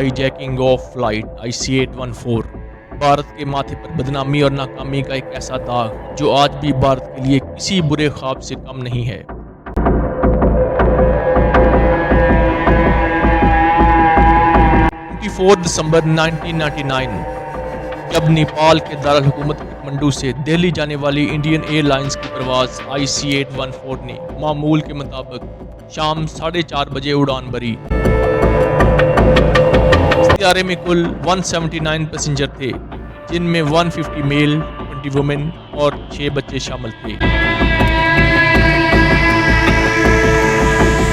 Hijacking of flight IC-814 Bharat के माथे पर बदनामी और नाकामी का एक ऐसा दाग जो आज भी भारत के लिए किसी बुरे ख्वाब से कम नहीं है। 24 दिसंबर 1999 जब नेपाल के दारुल हुकूमत काठमांडू से दिल्ली जाने वाली इंडियन एयरलाइंस की परवाज IC-814 ने मामूल के मुताबिक शाम 4:30 बजे उड़ान भरी। इस तैयारे में कुल 179 पैसेंजर थे, जिनमें 150 मेल, 20 वुमेन और 6 बच्चे शामिल थे।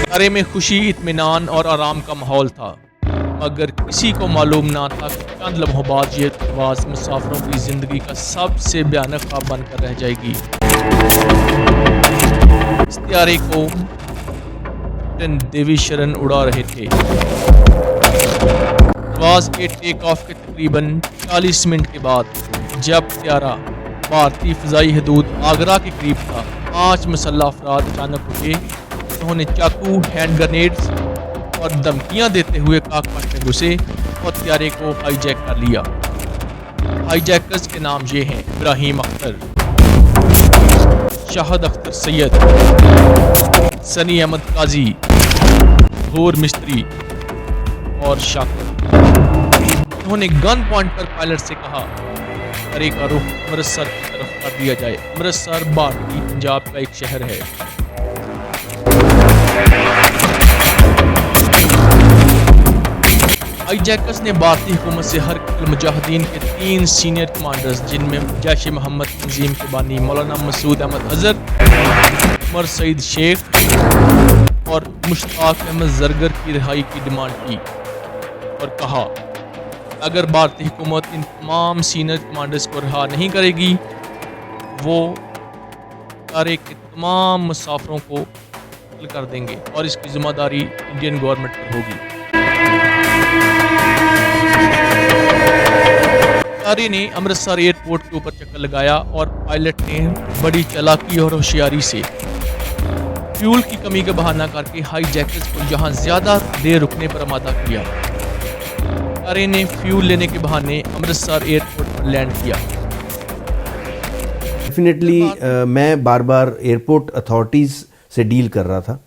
तैयारे में खुशी, इत्मीनान और आराम का माहौल था, मगर किसी को मालूम ना था कि चंद लम्हों बाद ये परवाज़ मुसाफिरों की ज़िंदगी का सबसे भयानक ख्वाब बनकर रह जाएगी। इस तैयारे को कैप्टन देवी शरण उड़ा रहे थे। परवाज़ के टेक ऑफ के तकरीबन 40 मिनट के बाद जब तैयारा भारतीय फ़ज़ाई हदूद आगरा के करीब था, 5 मुसल्लह अफराद अचानक उठे। उन्होंने चाकू, हैंड ग्रेनेड्स और धमकियां देते हुए काकपट में घुसे और तैयारे को हाईजैक कर लिया। हाईजैकर्स के नाम ये हैं: इब्राहिम अख्तर, शाहिद अख्तर सैयद, सनी अहमद काजी, ज़हूर मिस्त्री और शाकिर। उन्होंने गन पॉइंट पर पायलट से कहा, तैयारे का रुख अमृतसर की तरफ कर दिया जाए। अमृतसर भारतीय पंजाब का एक शहर है। हाईजैकर्स ने भारतीय हुकूमत से हरकत मुजाहिदीन के 3 सीनियर कमांडर्स, जिनमें जैश मोहम्मद तंजीम के बानी मौलाना मसूद अहमद अजहर, उमर सईद शेख और मुश्ताक अहमद जरगर की रिहाई की डिमांड की और कहा, अगर भारतीय हुकूमत इन तमाम सीनियर कमांडर्स को रिहा नहीं करेगी, वो तैयारे के तमाम मुसाफिरों को कत्ल कर देंगे और इसकी जिम्मेदारी इंडियन गवर्नमेंट पर होगी। तैयारे ने अमृतसर एयरपोर्ट के ऊपर चक्कर लगाया और पायलट ने बड़ी चालाकी और होशियारी से फ्यूल की कमी का बहाना करके हाईजैकर्स को यहाँ ज्यादा देर रुकने पर आमादा किया। तैयारे ने फ्यूल लेने के बहाने अमृतसर एयरपोर्ट पर लैंड किया। डेफिनेटली मैं बार बार एयरपोर्ट अथॉरिटीज़ से डील कर रहा था,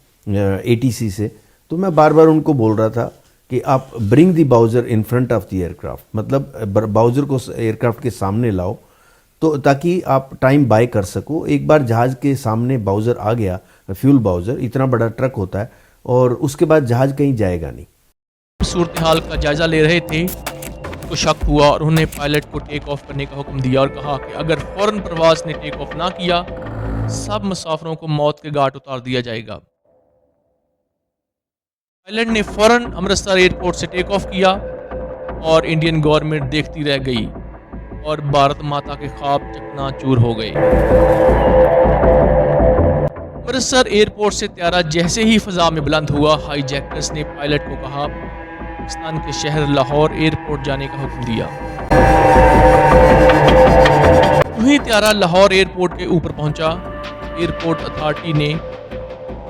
ATC से, तो मैं बार बार उनको बोल रहा था कि आप bring the bowser in front of the aircraft, मतलब बाउज़र को एयरक्राफ्ट के सामने लाओ, तो ताकि आप टाइम बाय कर सको। एक बार जहाज़ के सामने बाउज़र आ गया, फ्यूल बाउज़र, इतना बड़ा ट्रक होता है, और उसके बाद जहाज़ कहीं जाएगा नहीं। सूरत हाल का जायजा ले रहे थे तो शक हुआ और उन्होंने पायलट को टेक ऑफ करने का हुक्म दिया और कहा कि अगर फौरन परवाज़ ने टेक ऑफ ना किया, सब मुसाफिरों को मौत के घाट उतार दिया जाएगा। पायलट ने फौरन अमृतसर एयरपोर्ट से टेक ऑफ किया और इंडियन गवर्नमेंट देखती रह गई और भारत माता के ख्वाब चकनाचूर हो गए। अमृतसर एयरपोर्ट से तैयारा जैसे ही फ़ज़ा में बुलंद हुआ, हाईजैकर्स ने पायलट को कहा, पाकिस्तान के शहर लाहौर एयरपोर्ट जाने का हुक्म दिया। वहीं तैयारा लाहौर एयरपोर्ट के ऊपर पहुंचा। एयरपोर्ट अथॉरिटी ने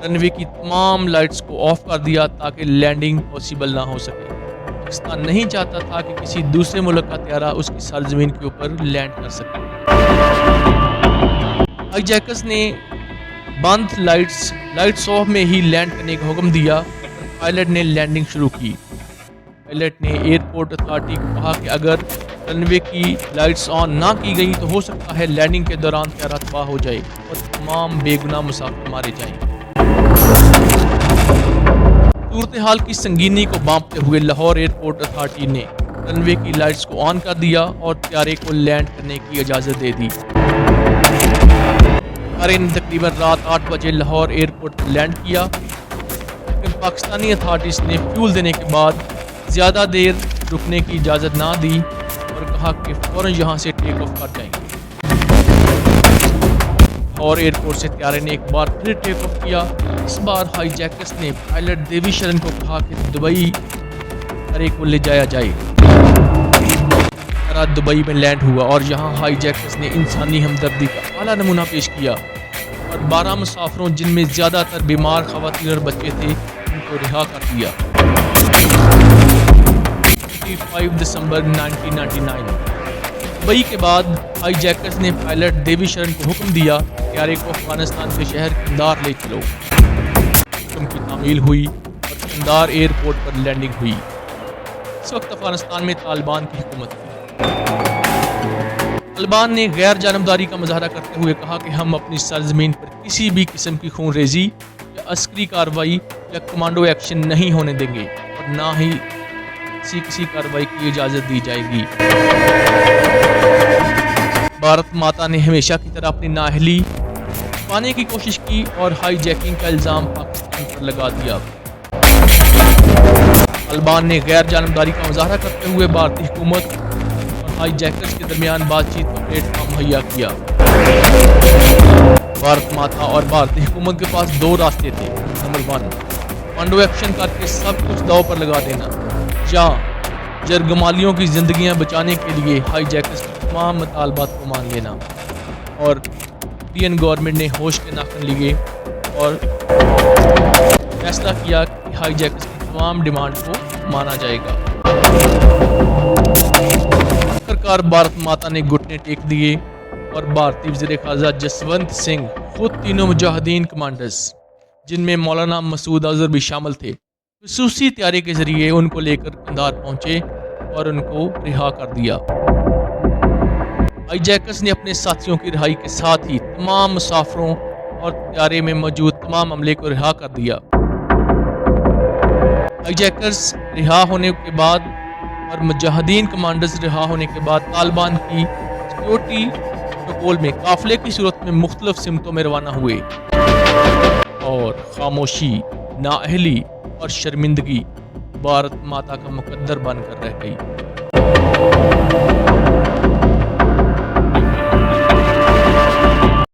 रनवे की तमाम लाइट्स को ऑफ कर दिया ताकि लैंडिंग पॉसिबल ना हो सके। पाकिस्तान नहीं चाहता था कि किसी दूसरे मुल्क का तैयारा उसकी सरजमीन के ऊपर लैंड कर सके। हाईजैकर्स ने बंद लाइट्स ऑफ में ही लैंड करने का हुक्म दिया और पायलट ने लैंडिंग शुरू की। पायलट ने एयरपोर्ट अथॉरिटी को कहा कि अगर रनवे की लाइट्स ऑन ना की गई तो हो सकता है लैंडिंग के दौरान तैयारा तबाह हो जाए और तमाम बेगुनाह मुसाफिर मारे जाएं। सूरत हाल की संगीनी को भांपते हुए लाहौर एयरपोर्ट अथॉरिटी ने रनवे की लाइट्स को ऑन कर दिया और तैयारे को लैंड करने की इजाज़त दे दी। तैयारे ने तकरीबन रात 8 बजे लाहौर एयरपोर्ट पर लैंड किया, लेकिन पाकिस्तानी अथॉरिटीज़ ने फ्यूल देने के बाद ज़्यादा देर रुकने की इजाज़त ना दी और कहा कि फ़ौरन यहाँ से टेक ऑफ कर जाएंगे। और एयरपोर्ट से तैयारे ने एक बार फिर टेक ऑफ किया। इस बार हाईजैकर्स ने पायलट देवी शरण को कहा कि दुबई तैयारे को ले जाया जाए। तैयारा दुबई में लैंड हुआ और यहाँ हाईजैकर्स ने इंसानी हमदर्दी का आला नमूना पेश किया और 12 मुसाफिरों, जिनमें ज़्यादातर बीमार ख़वातीन और बच्चे थे, उनको रिहा कर दिया। 25 दिसंबर 1999। दुबई के बाद हाईजैकर्स ने पायलट देवी शरण को हुक्म दिया कि त्यारे को अफगानिस्तान के शहर कंधार ले चलो। हुक्म की तामील हुई और कंधार एयरपोर्ट पर लैंडिंग हुई। इस वक्त अफगानिस्तान में तालिबान की हुकूमत थी। तालिबान ने गैर जानबदारी का मुजाहरा करते हुए कहा कि हम अपनी सरजमीन पर किसी भी किस्म की खून रेजी या अस्करी कार्रवाई या कमांडो एक्शन नहीं होने देंगे और ना ही किसी कार्रवाई की इजाज़त दी जाएगी। भारत माता ने हमेशा की तरह अपनी नाअहली पाने की कोशिश की और हाईजैकिंग का इल्ज़ाम पाकिस्तान पर लगा दिया। तालिबान ने गैर जानबदारी का मुजाहरा करते हुए भारतीय हुकूमत और हाईजैकर्स के दरमियान बातचीत का प्लेटफॉर्म मुहैया किया। भारत माता और भारतीय हुकूमत के पास दो रास्ते थे। नंबर 1, कमांडो एक्शन करके सब कुछ दांव पर लगा देना, या जरगमालियों की जिंदगियां बचाने के लिए हाईजैकर्स के तमाम मुतालबात को मान लेना। और इंडियन गवर्नमेंट ने होश के नाखून लिए और फैसला किया कि हाईजैकर्स की तमाम डिमांड को माना जाएगा। आखिरकार भारत माता ने घुटने टेक दिए और भारतीय वज़ीर ख़ाज़ा जसवंत सिंह खुद तीनों मुजाहिदीन कमांडर्स, जिनमें मौलाना मसूद अजहर भी शामिल थे, ख़ुसूसी त्यारे के जरिए उनको लेकर कंधार पहुंचे और उनको रिहा कर दिया। हाईजैकर्स ने अपने साथियों की रिहाई के साथ ही तमाम मुसाफिरों और त्यारे में मौजूद तमाम अमले को रिहा कर दिया। हाईजैकर्स रिहा होने के बाद और मुजाहिदीन कमांडर्स रिहा होने के बाद तालिबान की सिक्योरिटी प्रोटोकॉल में काफिले की सूरत में मुख्तलिफ सिमतों में रवाना हुए और खामोशी, नाअहली और शर्मिंदगी भारत माता का मुकद्दर बनकर रह गई।